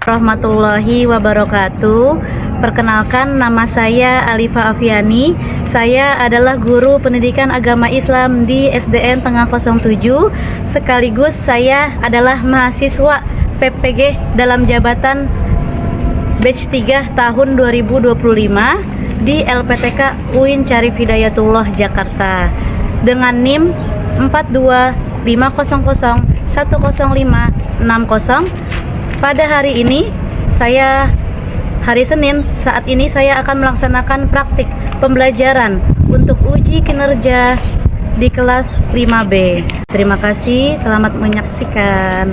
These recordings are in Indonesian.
warahmatullahi wabarakatuh. Perkenalkan, nama saya Alifa Afiani. Saya adalah guru pendidikan agama Islam di SDN Tengah 07. Sekaligus saya adalah mahasiswa PPG dalam jabatan batch 3 tahun 2025 di LPTK UIN Syarif Hidayatullah Jakarta dengan NIM 42500100560. Pada hari ini hari Senin, saat ini saya akan melaksanakan praktik pembelajaran untuk uji kinerja di kelas 5B. Terima kasih, selamat menyaksikan.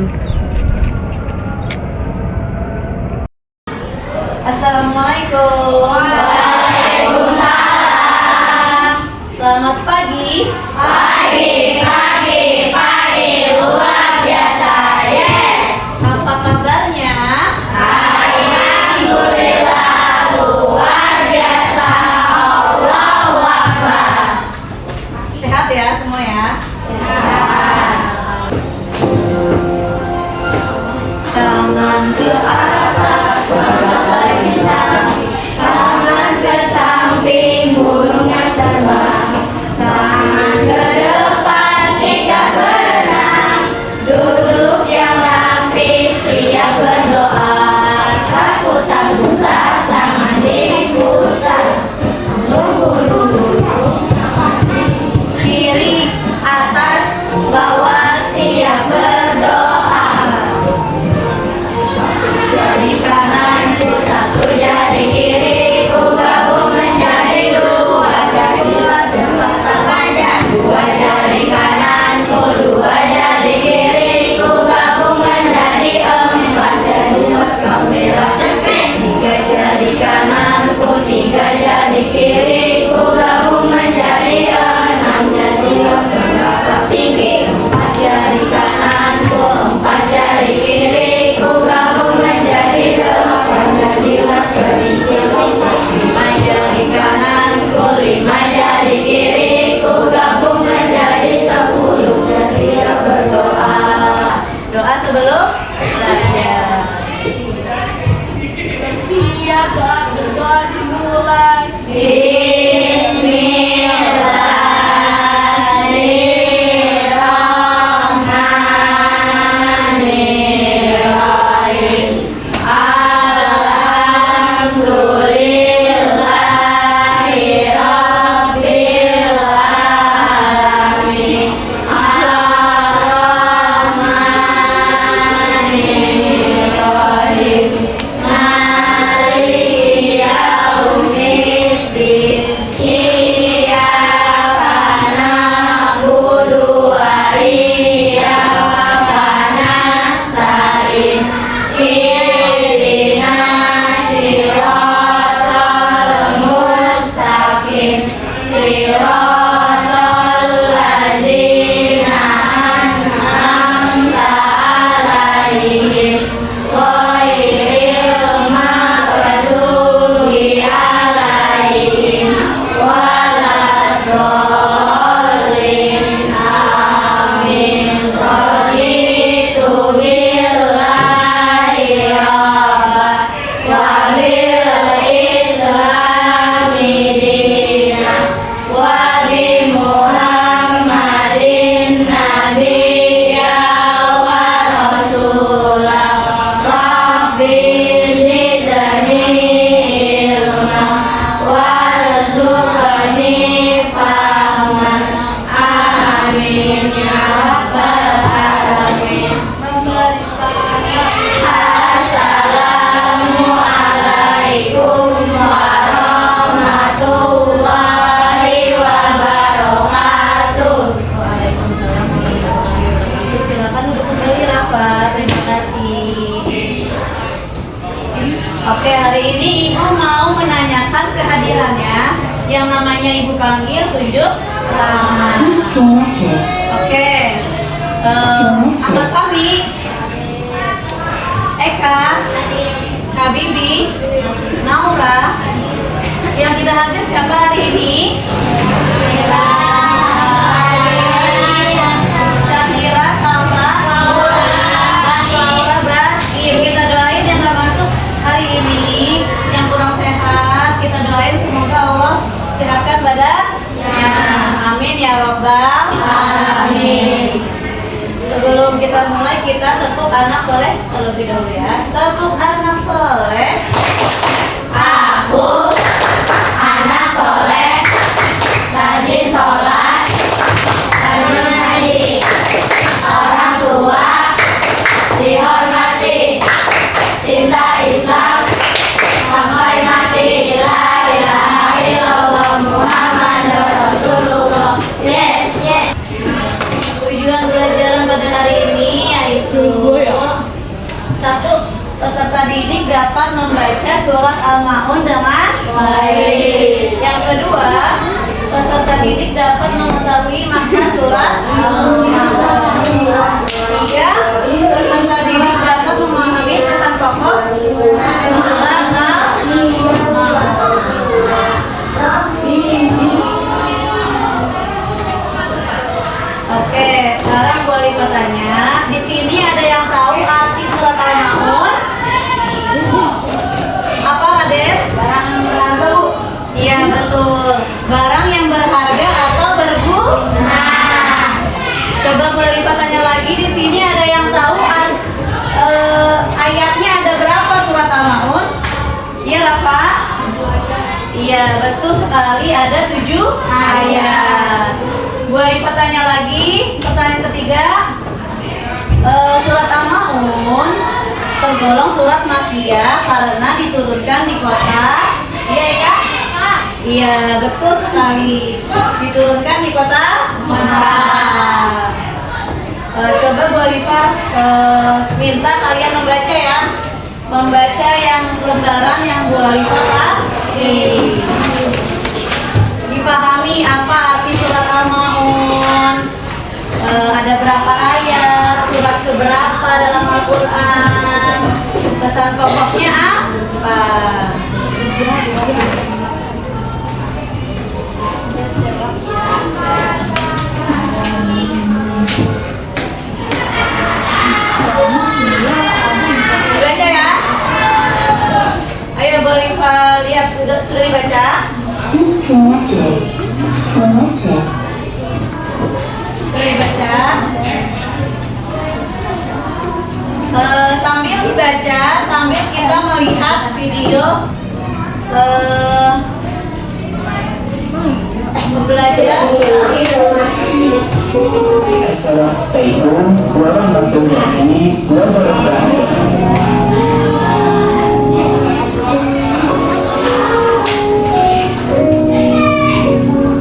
Assalamualaikum. Waalaikumsalam. Selamat pagi. Pagi luar biasa. Yes. Apa kabarnya? Alhamdulillah luar biasa. Allahu Akbar. Sehat ya semua ya? Sehat. Tangan ke atas, bagai bintang. Tangan ke samping, burung yang terbang. Tangan ke depan, kita berenang. Duduk yang rapi, siap berdoa. Takut-takutlah, tangan diputar. Tunggu, kiri, atas, bawah, siap berdoa. Jari kananku satu, jari kiriku gabung menjadi dua. Dua jembatan panjang, dua jari kananku, dua jari kiriku gabung menjadi empat. Jadi kamera cepet. Tiga jari kananku, tiga jari kiriku gabung menjadi enam. Jadi kamera tinggi. Empat jari kananku, empat jari kiriku gabung menjadi delapan. Jadilah kelinci. Lima jari kananku, lima jari kiriku gabung menjadi 10. Siap berdoa. Doa sebelum belajar. Siap, doa dimulai. Bismillahirrahmanirrahim. Alhamdulillahirabbil alamin. Ar-Rahmanirrahim. Maliki yaumiddin. Iyyaka na'budu wa iyyaka nasta'in. Ihdinas siratal mustaqim. Siratal ladzina an'amta 'alaihim ghairil maghdubi 'alaihim waladdallin. Amin. Raditu billahi rabban wa bil islami dinan wa bi Muhammadin nabiyya wa rasulah. Rabbi zidni ilma warzuqni fahman. Amin ya rabbal alamin. Assalamualaikum warahmatullahi wabarakatuh. Waalaikumsalam warahmatullahi wabarakatuh. Silakan untuk kembali Rafa. Terima kasih. Oke, hari ini Ibu mau menanyakan kehadirannya. Yang namanya Ibu panggil tunjuk tangan. Oke. Ahmad Fahmi, Eka, Habibi, Naura. Yang tidak hadir siapa hari ini? Syakira, Salsa, dan Laura Bakir. Kita doain yang gak masuk kita mulai, kita tepuk anak soleh terlebih dahulu ya. Tepuk anak soleh. Aku anak soleh, rajin sholat, rajin ngaji, orang tua dihormati, cinta Islam sampai mati. La ilaha illallah Muhammadur Rasulullah. Yes. Tujuan pelajaran pada hari ini yaitu 1. Peserta didik dapat membaca surat Al-Ma'un dengan baik. Yang kedua, peserta didik dapat mengetahui makna surat Al-Ma'un. 3. Peserta didik dapat memahami pesan pokok surat Al-Ma'un. Oke, sekarang boleh bertanya. Di sini ada yang tahu arti surat Al-Ma'un? Apa, Raden? Barang yang berharga, Bu. Iya, betul. Barang yang berharga atau berguna. Coba boleh bertanya lagi. Di sini ada yang tahu ayatnya ada berapa surat Al-Ma'un? Iya, Rafa? Iya, betul sekali. Ada 7 ayat. Boleh bertanya lagi. Pertanyaan ketiga. Surat Al-Ma'un tergolong surat Makkiyah karena diturunkan di kota. Iya ya Kak? Iya, betul sekali. Diturunkan di kota Makkah. Coba Bu Alifah minta kalian membaca ya. Membaca yang lembaran yang Bu Alifah kasih. Dipahami apa arti surat Al-Ma'un? Ada berapa ayat, surat keberapa dalam Al-Quran, pesan pokoknya apa? Dibaca ya. Ayo Borifa, lihat sudah dibaca? Sudah dibaca? Sambil dibaca, sambil kita melihat video belajar. Assalamualaikum warahmatullahi wabarakatuh.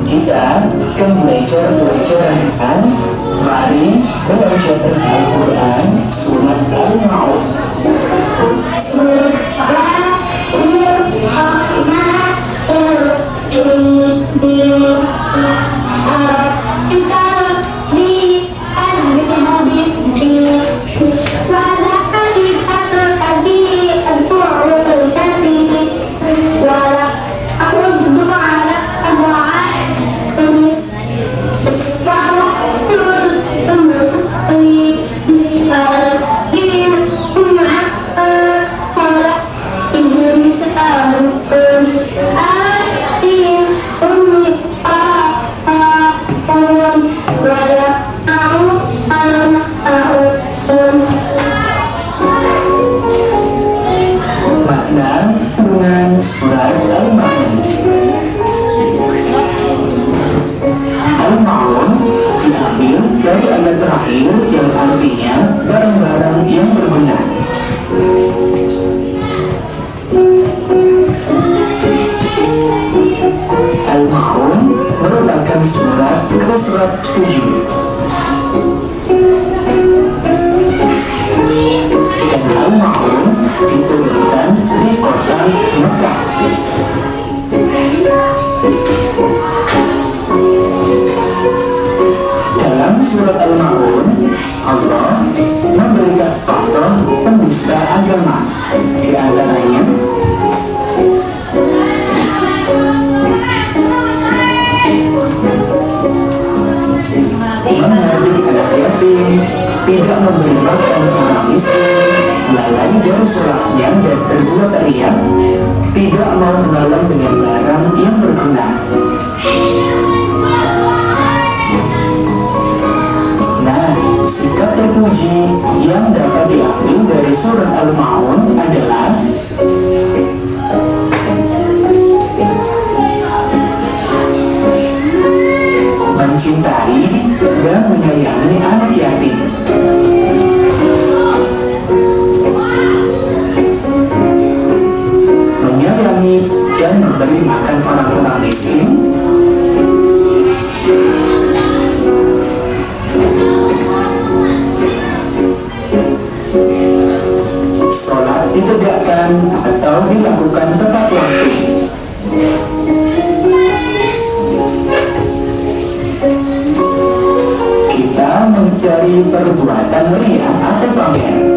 Kita akan belajar pelajaran. Mari belajar Al-Quran surat Al-Ma'un. Makna dengan surat Al-Ma'un. Al-Ma'un diambil dari ayat terakhir yang artinya barang-barang yang berguna. Al-Ma'un merupakan surat ke-107 dan Al-Ma'un diturunkan di kota Mekah. Dalam surat Al-Ma'un, Allah memberikan contoh pendusta agama, di antaranya menghardik anak yatim, tidak memberi makan orang miskin, lalai dari sholatnya dan terbuat riya, tidak mau menolong dengan barang yang berguna. Nah, sikap terpuji puji yang dapat diambil dari surat Al-Ma'un adalah mencintai dan menyayangi anak yatim. Menyayangi dan memberi makan orang-orang miskin. Sholat ditegakkan atau dilakukan tepat waktu. Kita menghindari perbuatan ria atau pamer.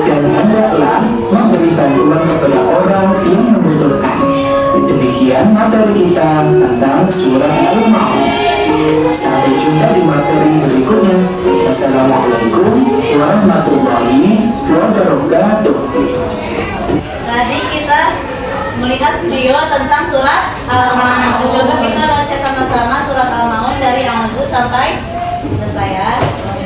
Dan hendaklah memberi bantuan kepada orang yang membutuhkan. Demikian materi kita tentang surat Al-Ma'un. Sampai jumpa di materi berikutnya. Wassalamualaikum warahmatullahi wabarakatuh. Tadi kita melihat video tentang surat Al-Ma'un. Coba kita baca sama-sama surat Al-Ma'un dari A'udzu sampai selesai ya.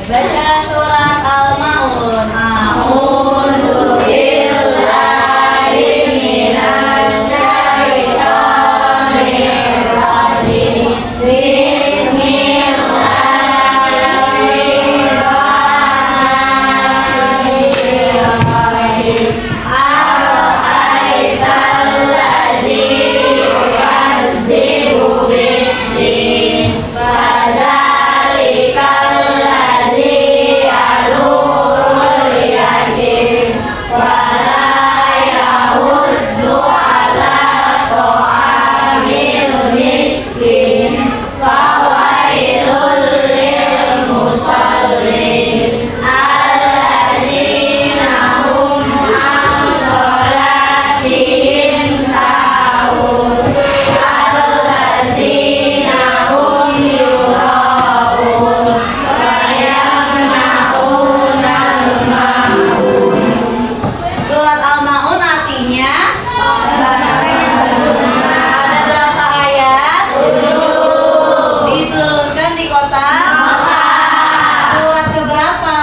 Baca surat Al-Ma'un. A'udzu billahi minasy syaithanir rajim. Bismillahirrahmanirrahim. Ara'aital ladzi yukadzibu biddin, fadzalikal ladzi yad'ul yatim wa la yahuddu ala ta'amil miskin, fawailul lil musallin alladzina hum an sholatihim sahun, alladzina hum yura'un wa yamna'unal ma'un. Surat Al-Ma'un artinya ada berapa ayat? Diturunkan di kota surat keberapa?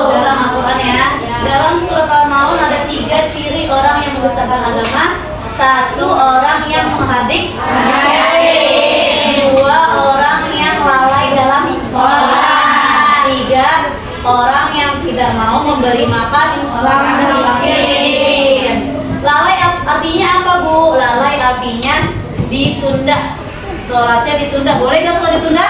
Dalam Al-Quran ya. Dalam surat Al-Ma'un ada 3 ciri orang yang mendustakan agama. 1 orang yang menghardik, 2 orang yang lalai dalam sholat, 3 orang yang tidak mau memberi makan orang miskin. Lalai artinya apa, Bu? Lalai artinya ditunda. Sholatnya ditunda. Boleh nggak sholat ditunda?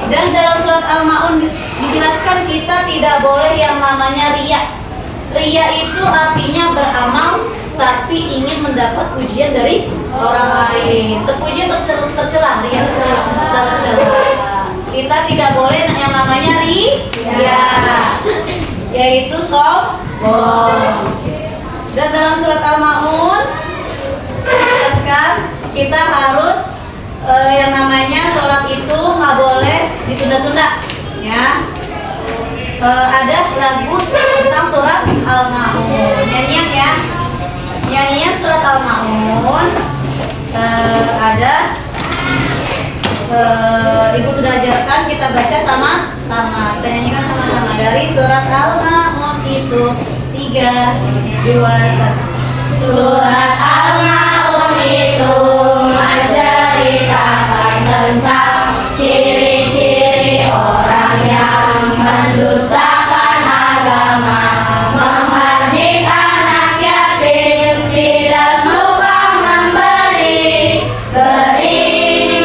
Dan dalam surat Al-Ma'un dijelaskan kita tidak boleh yang namanya ria. Ria itu artinya beramal tapi ingin mendapat pujian dari orang lain. Terpuji tercela, ria tercela. Kita tidak boleh yang namanya ria, yaitu sombong. Dan dalam surat Al-Ma'un dijelaskan kita harus yang namanya sholat itu nggak boleh ditunda-tunda, ya. Ada lagu tentang surat Al-Ma'un, nyanyian ya, nyanyian surat Al-Ma'un. Ada Ibu sudah ajarkan, kita baca sama-sama, kita nyanyikan sama-sama dari surat Al-Ma'un itu 3, 2, 1. Surat Al-Ma'un itu menceritakan tentang ciri-ciri orang yang mendustakan agama, menghardik anak yatim, tidak suka memberi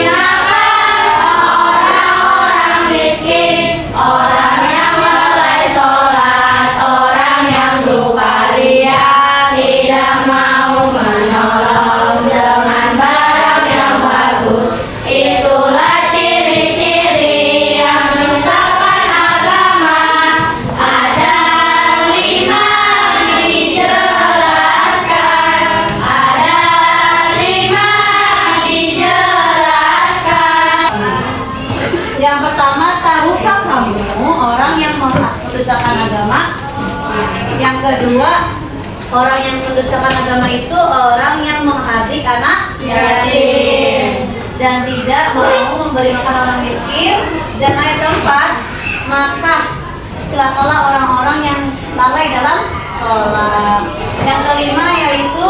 makan orang-orang miskin, orang yang lalai sholat, orang yang suka ria, tidak mau menolong dengan barang yang bagus. Itulah ciri-ciri yang mendustakan agama. Ada 5 dijelaskan. Ada 5 dijelaskan. Yang pertama, tahukah kamu orang yang mendustakan agama? Yang kedua, orang yang mendustakan agama itu orang yang menghardik anak memberi makan orang miskin. Dan ayat keempat, maka celakalah orang-orang yang lalai dalam sholat. Yang kelima yaitu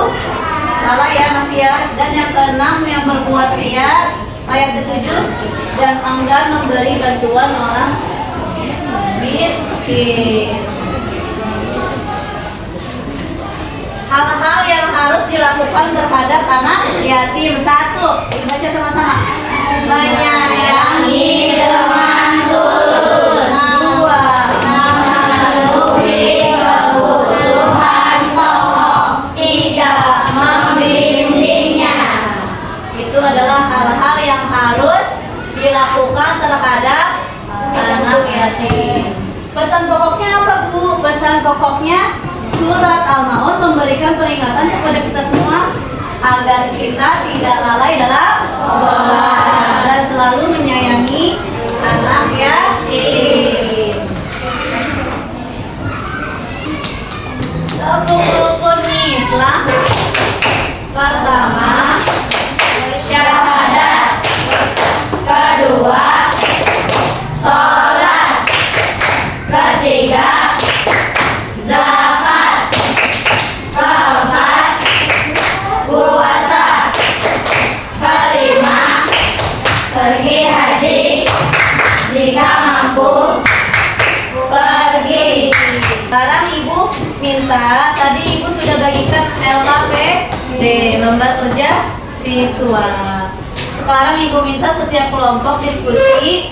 lalai ya masih ya. Dan yang keenam yang berbuat ria. Ayat ketujuh, dan enggan memberi bantuan orang miskin. Hal-hal yang harus dilakukan terhadap anak yatim. Satu, baca sama-sama. Menyayangi dengan tulus. Dua, Memenuhi kebutuhan pokok. 3. Membimbingnya. itu adalah hal-hal yang harus dilakukan terhadap anak yatim. Pesan pokoknya apa, Bu? Pesan pokoknya surat Al-Maun memberikan peringatan kepada kita semua agar kita tidak lalai dalam sholat dan selalu menyayangi anak yatim. 10 rukun Islam. Pertama, Syahadat. Kedua, sholat. Ketiga, zakat. Keempat, puasa. Kelima, pergi haji. Jika mampu, pergi. sekarang Ibu minta, tadi Ibu sudah bagikan LKPD, lembar kerja siswa. Sekarang Ibu minta setiap kelompok diskusi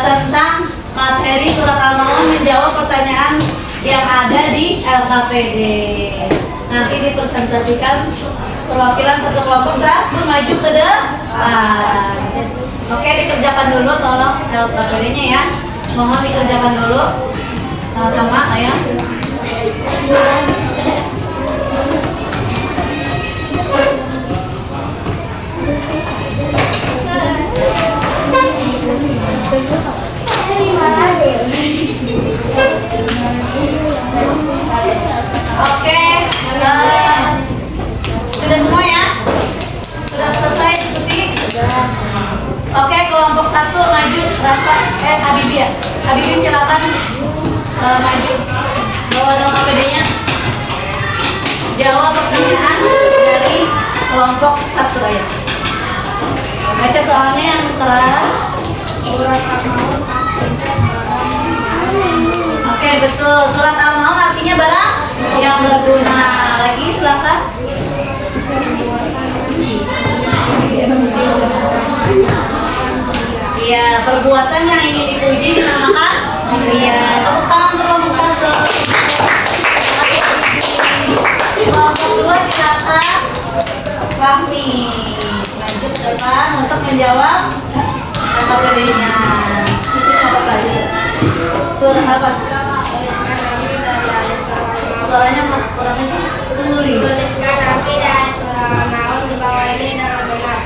tentang materi surat Al-Maun, menjawab pertanyaan yang ada di LKPD. Nanti dipresentasikan perwakilan satu kelompok satu maju ke depan. Oke, dikerjakan dulu tolong LKPD-nya ya. Mohon dikerjakan dulu sama-sama ya. Oke, sudah semua ya? Sudah selesai diskusi? Oke, kelompok satu maju. Rafa, Habibie ya? Habibie silakan maju. Bawa LKPD-nya. Jawab pertanyaan dari kelompok satu ya. Baca soalnya yang kelas. Surat Al-Maun. Oke, betul. Surat Al-Maun artinya barang yang berguna. Lagi silakan. Iya, perbuatan yang ingin dipuji dinamakan. Iya, tepuk tangan untuk kelompok satu. Kelompok dua silakan. Fahmi maju ke depan untuk menjawab LKPD-nya. Sisi apa tadi? Surah apa? Suaranya kurang tulis. Tuliskan arti dari surah Al-Maun di bawah ini dengan benar.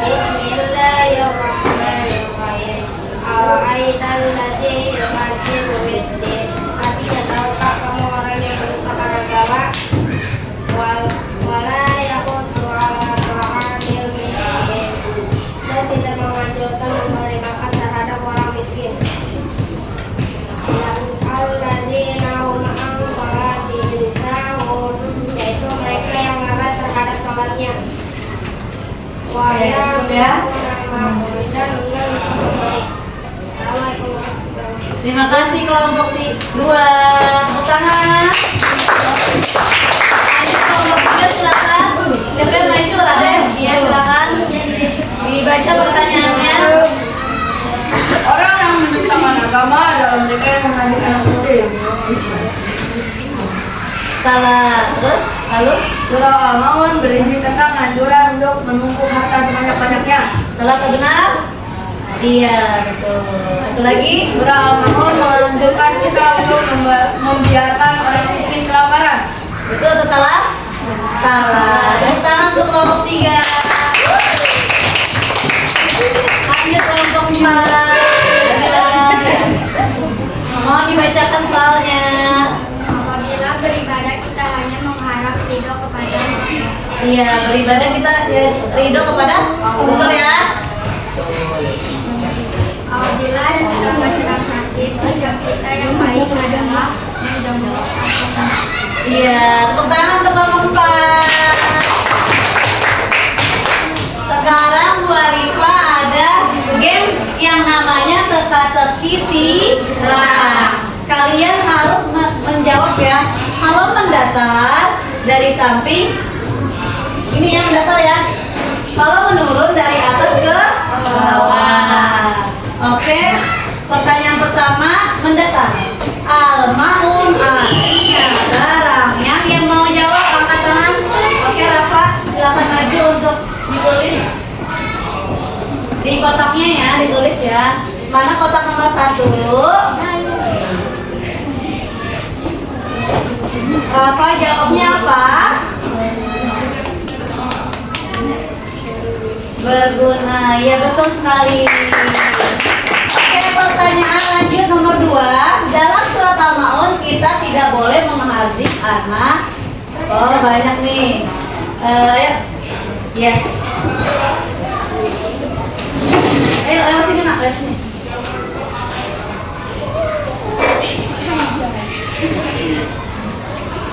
Bismillahirrahmanirrahim. Ara'aital ladzi yukadzibu biddin. Artinya, tahukah kamu orang yang mendustakan agama? Wala yahuddu ala ta'amil miskin. Dan tidak menganjurkan memberi makan terhadap orang miskin. Alladzina hum an salatihim sahun, yaitu mereka yang lalai terhadap salatnya. Wa Terima kasih kelompok dua. Tepuk tangan. Ayo kelompok tiga silakan. Siapa yang maju? Raden? Iya silakan. Dibaca pertanyaannya. Orang yang mendustakan agama adalah mereka yang menghadirkan Al-Quran. Salah. Terus lalu Surah Al-Maun berisi tentang anjuran untuk menumpuk harta sebanyak-banyaknya. salah atau benar? Iya betul. Satu lagi. Surah Al-Maun menganjurkan kita untuk membiarkan orang miskin kelaparan. Betul atau salah? Salah. Tepuk tangan untuk kelompok tiga. Lanjut kelompok empat. Mohon dibacakan soalnya. Apabila beribadah kita hanya mengharap ridho kepada Allah, Iya, beribadah kita ya, ridho kepada betul ya. Apabila ada tetangga sedang sakit, sikap kita yang baik adalah mendoakan. Iya, tepuk tangan untuk nomor 4. Sekarang Bu Arifah ada game yang namanya teka-teki silang. Kalian harus menjawab ya. Kalau mendatar dari samping, ini yang mendatar ya. Kalau menurun dari atas ke bawah. Oke, pertanyaan pertama mendatar. Al-maun artinya barangnya. Yang mau jawab angkat tangan. Oke Rafa, silakan maju untuk ditulis di kotaknya ya, ditulis ya. Mana kotak nomor 1? Rafa jawabnya apa? Berguna, ya betul sekali. Oke, pertanyaan lanjut nomor 2. Dalam surat Al-Maun kita tidak boleh menghardik anak. Oh banyak nih. Ayo, ya. Ayo sini nak, sini.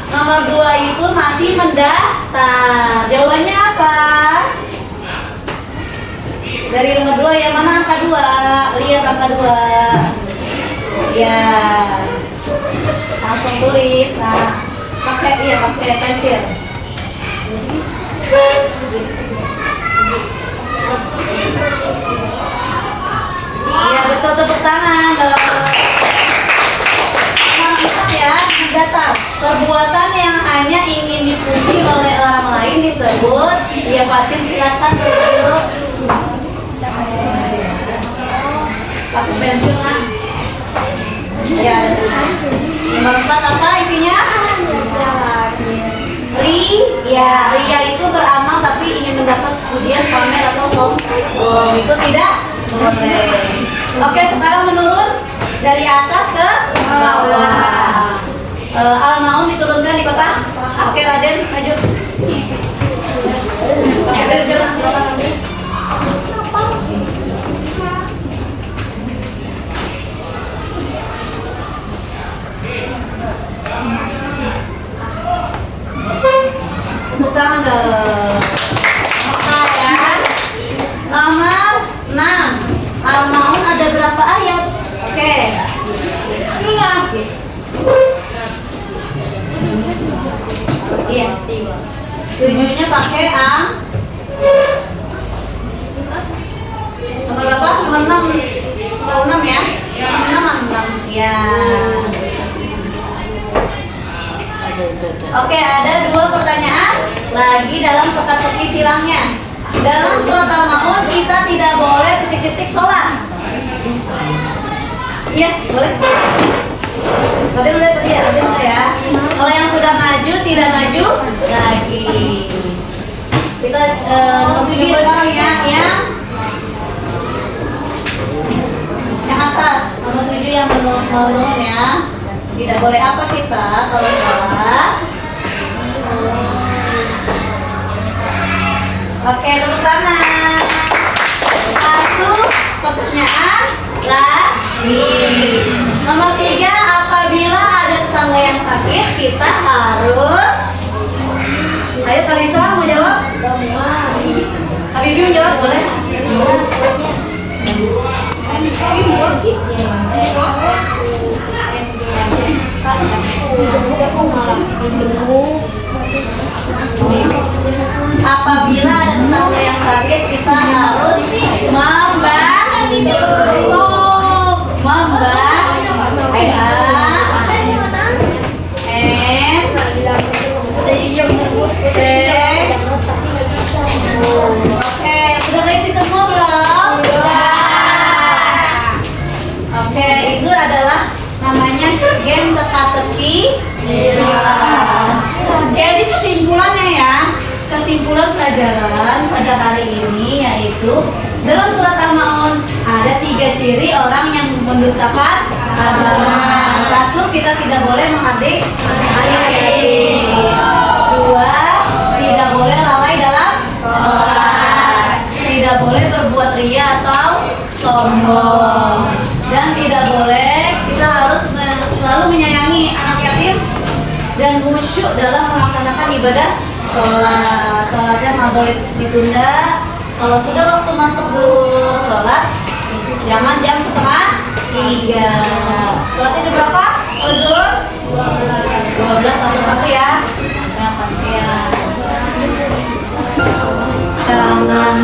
Nomor 2 itu masih mendatar. Jawabannya apa? Dari nomor 2 yang mana angka 2? Lihat angka 2. Ya. Langsung tulis. Nah, pakai pensil. Iya betul, tepuk tangan dong. Mantap ya, mendatar. Perbuatan yang hanya ingin dipuji oleh orang lain disebut. Ya Fatin silakan dulu. Pakai pensil lah. Ya ada tulisan. Nomor 4 apa isinya? Ria itu beramal tapi ingin mendapat pujian, pamer atau sombong. Itu tidak boleh. Oke, sekarang menurun dari atas ke bawah. Al-Maun diturunkan di kotak. Oke, Raden maju. Pakai pensil lah, silakan. Tepuk tangan dong. Sekarang nomor 6. Al-Maun ada berapa ayat? Oke. Iya. 7-nya pakai ang. Nomor berapa? Nomor 6. Nomor 6 ya? Nomor 6. Ya. Oke, ada 2 pertanyaan lagi dalam teka-teki silangnya. Dalam surat Al-Maun kita tidak boleh titik-titik sholat. Iya, boleh. Tadi udah tadi ya, ya. Kalau yang sudah maju tidak maju lagi. Kita nomor 7 sekarang ya, yang atas nomor 7 yang menurun ya. Tidak boleh apa kita kalau sholat. Oke, tepuk tangan. 1 pertanyaan lagi. Nomor 3, apabila ada tetangga yang sakit kita harus. Ayo Kalisa mau jawab? Habibie mau jawab boleh? Apabila ada tetangga yang sakit kita harus membantu. Oke, udah isi semua belum? Oke, itu adalah namanya game teka-teki. Jadi kesimpulan pelajaran pada hari ini yaitu dalam surat Al-Maun ada 3 ciri orang yang mendustakan agama. 1, kita tidak boleh menghardik anak yatim. 2, tidak boleh lalai khusyuk dalam melaksanakan ibadah sholat. Sholatnya nggak boleh ditunda. Kalau sudah waktu masuk zuhur sholat, jangan jam setengah 3. Sholatnya jam berapa? Kalau zuhur? 12 satu ya. Ya. Jangan